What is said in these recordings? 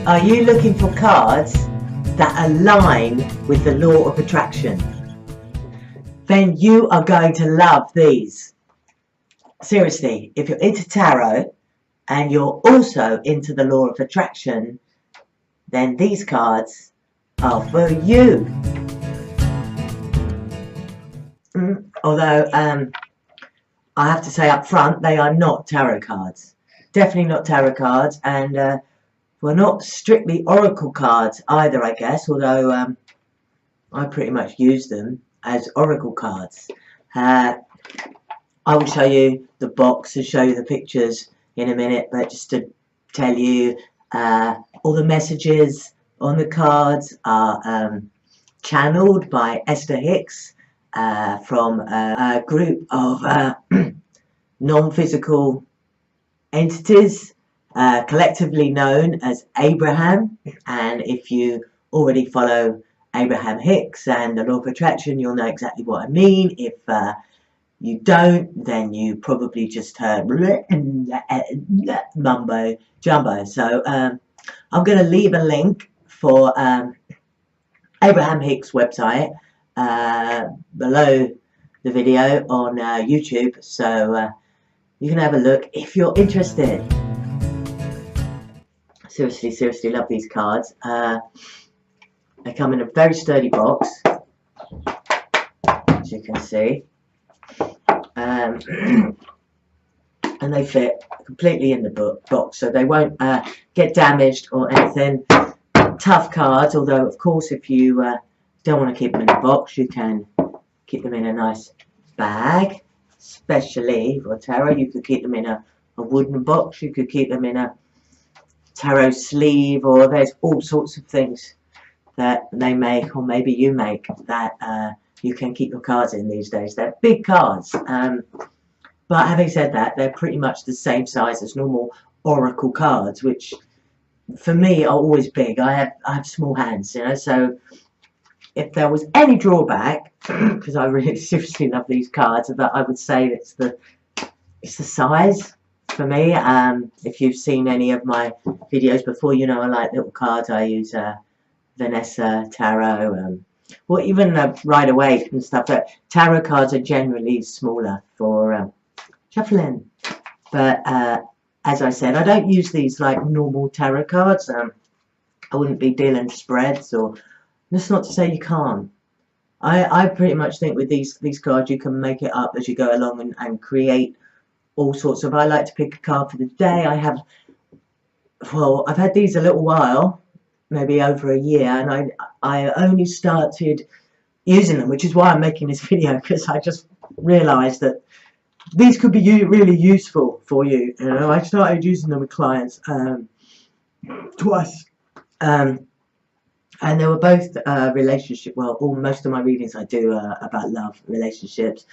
Are you looking for cards that align with the law of attraction? Then you are going to love these. Seriously, if you're into tarot and you're also into the law of attraction, then these cards are for you. Although I have to say up front, they are not tarot cards. Definitely not tarot cards, and well, not strictly oracle cards either, I guess, although I pretty much use them as oracle cards. I will show you the box and show you the pictures in a minute, but just to tell you, all the messages on the cards are channeled by Esther Hicks from a group of non-physical entities collectively known as Abraham. And if you already follow Abraham-Hicks and the law of attraction, you'll know exactly what I mean. If you don't, then you probably just heard mumbo jumbo. So I'm going to leave a link for Abraham-Hicks website below the video on YouTube, so you can have a look if you're interested. Seriously love these cards. They come in a very sturdy box, as you can see, and they fit completely in the box, so they won't get damaged or anything. Tough cards, although of course if you don't want to keep them in the box, you can keep them in a nice bag. Especially for tarot, you could keep them in a wooden box, you could keep them in a tarot sleeve, or there's all sorts of things that they make, or maybe you make, that you can keep your cards in these days. They're big cards, but having said that, they're pretty much the same size as normal oracle cards, which for me are always big. I have small hands, you know, so if there was any drawback, because I really seriously love these cards, but I would say it's the size for me. If you've seen any of my videos before, you know I like little cards. I use Vanessa Tarot, or even Rider-Waite and stuff. But tarot cards are generally smaller for shuffling. But as I said, I don't use these like normal tarot cards. I wouldn't be dealing spreads, or that's not to say you can't. I pretty much think with these cards you can make it up as you go along and create all sorts of. I like to pick a card for the day. I've had these a little while, maybe over a year, and I only started using them, which is why I'm making this video, because I just realised that these could be really useful for you. You know, I started using them with clients twice, and they were both relationship. Well, most of my readings I do about love, relationships.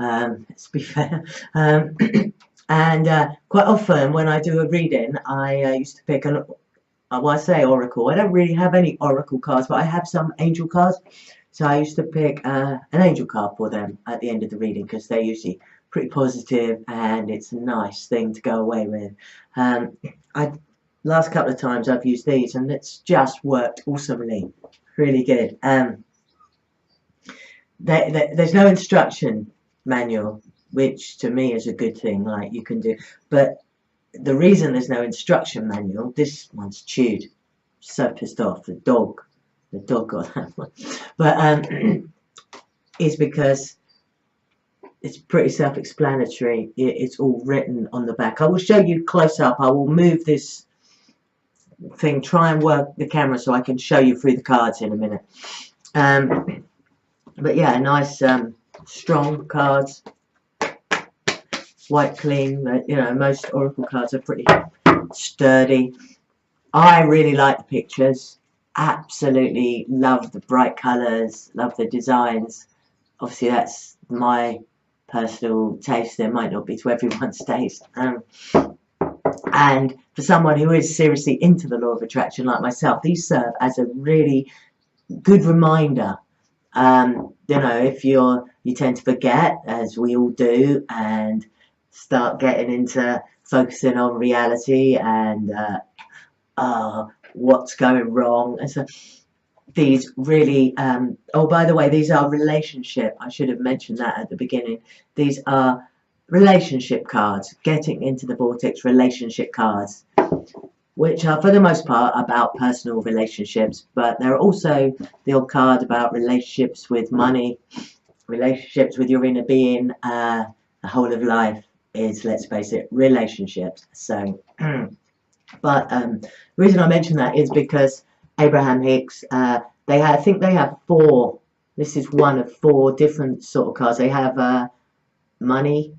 Let's be fair. And quite often when I do a reading, I used to pick I say oracle. I don't really have any oracle cards, but I have some angel cards. So I used to pick an angel card for them at the end of the reading, because they're usually pretty positive and it's a nice thing to go away with. Last couple of times I've used these and it's just worked awesomely. Really good. There's no instruction manual, which to me is a good thing, like you can do. But the reason there's no instruction manual, this one's chewed. So pissed off. The dog got that one. But is because it's pretty self-explanatory. It's all written on the back. I will show you close up. I will move this thing, try and work the camera so I can show you through the cards in a minute. But yeah, nice strong cards, white clean. But you know, most oracle cards are pretty sturdy. I really like the pictures. Absolutely love the bright colours, love the designs. Obviously that's my personal taste. There might not be to everyone's taste. And for someone who is seriously into the law of attraction like myself, these serve as a really good reminder. You know, if you tend to forget, as we all do, and start getting into focusing on reality and what's going wrong. And so these really, oh, by the way, these are relationship. I should have mentioned that at the beginning. These are relationship cards, getting into the vortex relationship cards, which are for the most part about personal relationships, but there are also the odd card about relationships with money, relationships with your inner being. The whole of life is, let's face it, relationships. So, but the reason I mention that is because Abraham-Hicks, I think they have 4. This is one of 4 different sort of cards. They have money,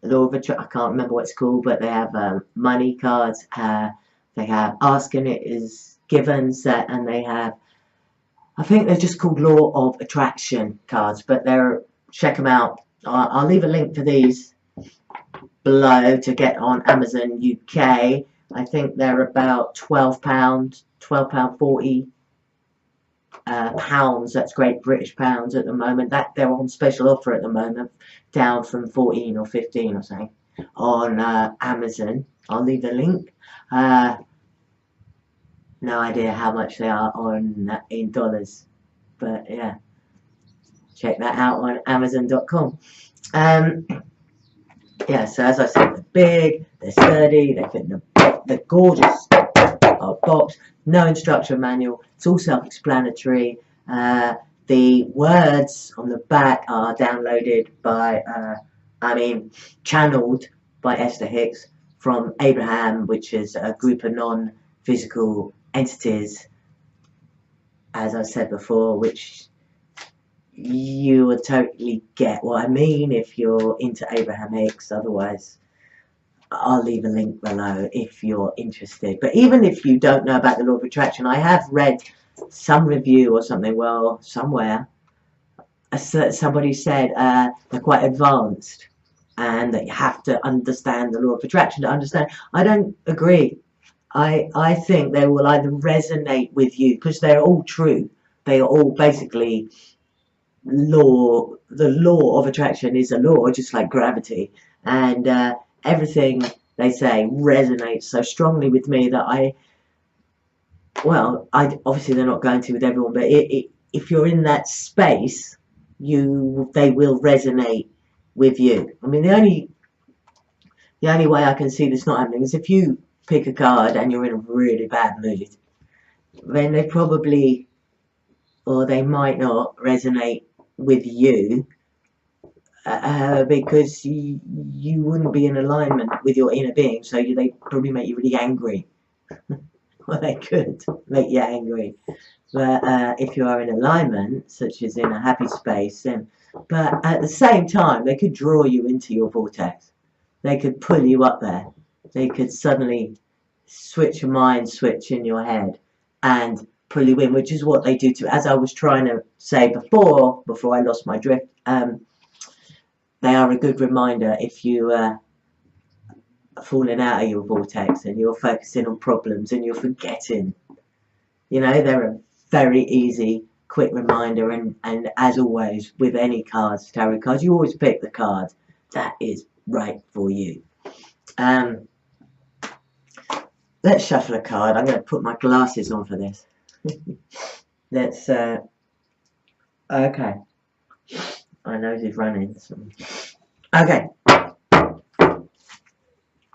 law of attraction. I can't remember what it's called, but they have money cards. They have asking it is given set, and they have, I think they're just called law of attraction cards, but check them out. I'll leave a link to these below to get on Amazon UK. I think they're about £12, £12.40 pounds. That's Great British pounds at the moment. That they're on special offer at the moment, down from 14 or 15 or something on Amazon. I'll leave the link. No idea how much they are in dollars, but yeah, check that out on Amazon.com. Yeah, so as I said, they're big, they're sturdy, they fit in the gorgeous box. No instruction manual. It's all self-explanatory. The words on the back are downloaded by, channeled by Esther Hicks from Abraham, which is a group of non-physical entities, as I said before, which you will totally get what I mean if you're into Abraham-Hicks. Otherwise, I'll leave a link below if you're interested. But even if you don't know about the law of attraction, I have read some review or something, well, somewhere, somebody said they're quite advanced and that you have to understand the law of attraction to understand. I don't agree. I think they will either resonate with you, because they're all true. They are all basically law. The law of attraction is a law, just like gravity. And everything they say resonates so strongly with me that obviously they're not going to with everyone, but if you're in that space, they will resonate with you. I mean, the only way I can see this not happening is if you pick a card and you're in a really bad mood, then they probably, or they might not resonate with you, because you wouldn't be in alignment with your inner being, so they probably make you really angry. Well, they could make you angry, but if you are in alignment, such as in a happy space, but at the same time, they could draw you into your vortex. They could pull you up there. They could suddenly switch a mind switch in your head and pull you in, which is what they do to, as I was trying to say before I lost my drift. They are a good reminder if you are falling out of your vortex and you're focusing on problems and you're forgetting. They're a very easy, quick reminder, and as always with any cards, tarot cards, you always pick the card that is right for you. Let's shuffle a card. I'm going to put my glasses on for this. Let's okay, my nose is running. So. Okay, what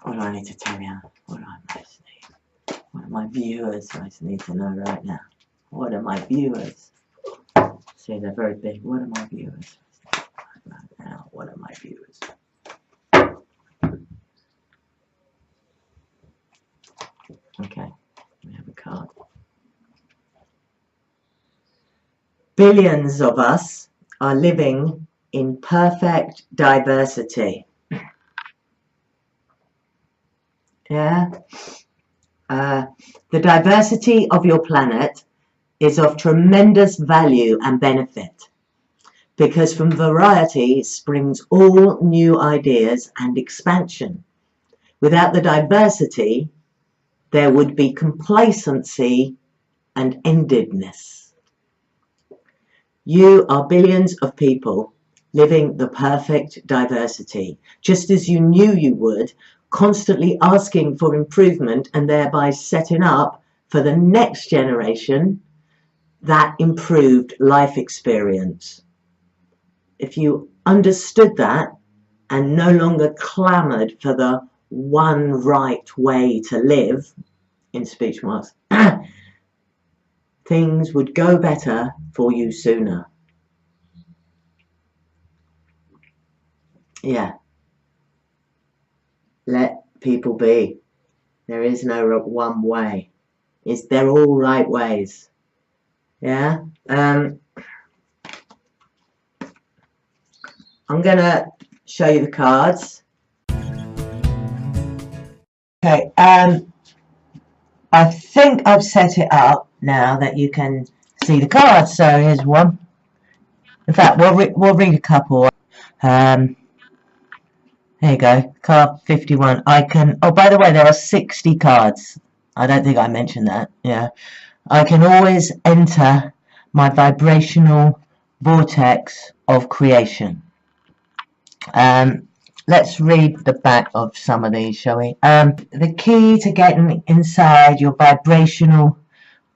do I need to tell you? What do I most need? What do my viewers most need to know right now? What are my viewers? See, they're very big. What are my viewers right now? What are my viewers? Okay, we have a card. Billions of us are living in perfect diversity. Yeah. The diversity of your planet is of tremendous value and benefit, because from variety springs all new ideas and expansion. Without the diversity, there would be complacency and endedness. You are billions of people living the perfect diversity, just as you knew you would, constantly asking for improvement and thereby setting up for the next generation that improved life experience. If you understood that and no longer clamoured for the one right way to live, in speech marks, things would go better for you sooner. Yeah. Let people be. There is no one way. They're all right ways. Yeah. I'm gonna show you the cards. Okay. I think I've set it up now that you can see the cards. So here's one. In fact, we'll read a couple. There you go. Card 51. Oh, by the way, there are 60 cards. I don't think I mentioned that. Yeah. I can always enter my vibrational vortex of creation. Let's read the back of some of these, shall we? The key to getting inside your vibrational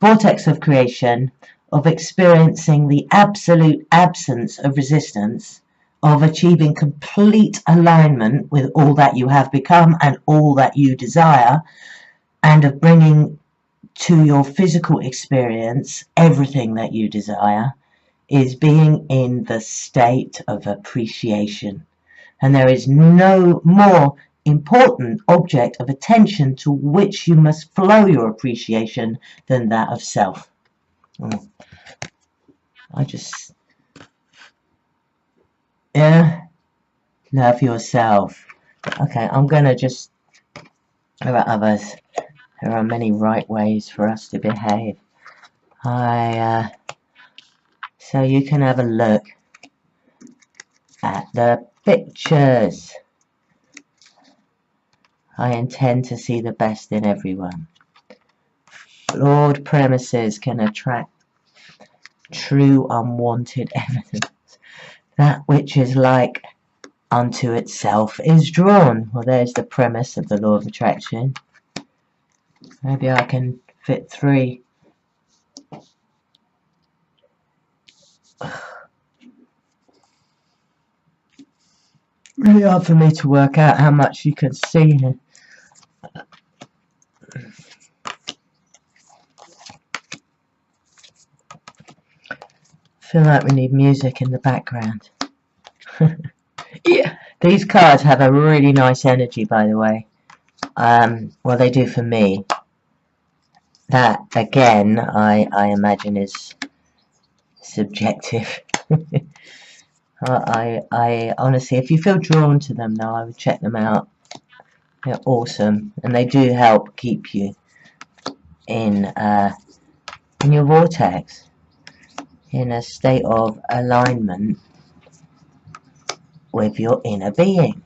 vortex of creation, of experiencing the absolute absence of resistance, of achieving complete alignment with all that you have become and all that you desire, and of bringing to your physical experience everything that you desire, is being in the state of appreciation. And there is no more important object of attention to which you must flow your appreciation than that of self. Love yourself. Okay, I'm gonna just, there are others. There are many right ways for us to behave. So you can have a look at the pictures. I intend to see the best in everyone. Flawed premises can attract true unwanted evidence. That which is like unto itself is drawn. Well, there's the premise of the law of attraction. Maybe I can fit 3. Really hard for me to work out how much you can see here. I feel like we need music in the background. Yeah, these cards have a really nice energy, by the way. Well, they do for me. That, again, I imagine is subjective. I honestly, if you feel drawn to them, though, I would check them out. They're awesome, and they do help keep you in your vortex, in a state of alignment with your inner being.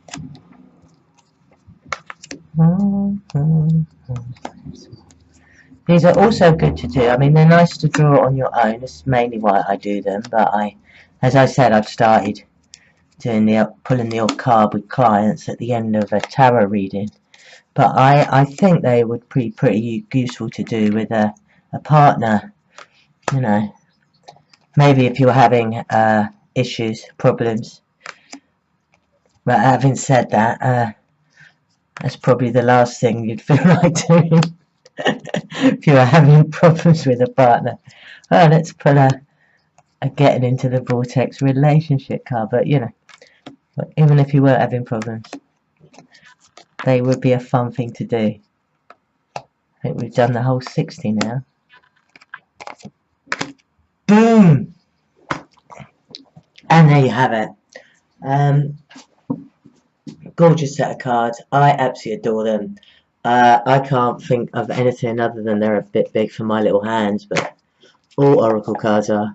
These are also good to do. I mean, they're nice to draw on your own. It's mainly why I do them, but as I said, I've started doing pulling the odd card with clients at the end of a tarot reading. But I think they would be pretty useful to do with a partner. You know, maybe if you're having issues, problems. But having said that, that's probably the last thing you'd feel like doing if you were having problems with a partner. Oh, let's pull a getting into the vortex relationship card. But you know, even if you were having problems, they would be a fun thing to do. I think we've done the whole 60 now. Boom! And there you have it. Gorgeous set of cards. I absolutely adore them. I can't think of anything other than they're a bit big for my little hands, but all oracle cards are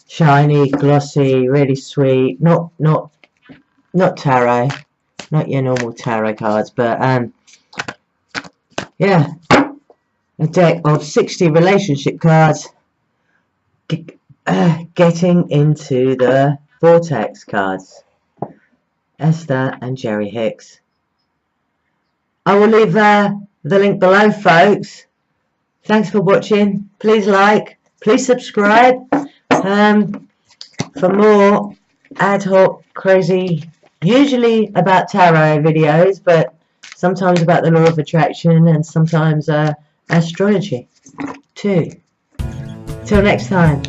shiny, glossy, really sweet. Not tarot, not your normal tarot cards, but yeah, a deck of 60 relationship cards. Getting into the Vortex cards. Esther and Jerry Hicks. I will leave the link below, folks. Thanks for watching. Please like, please subscribe for more ad hoc, crazy, usually about tarot videos, but sometimes about the law of attraction and sometimes astrology too. Till next time.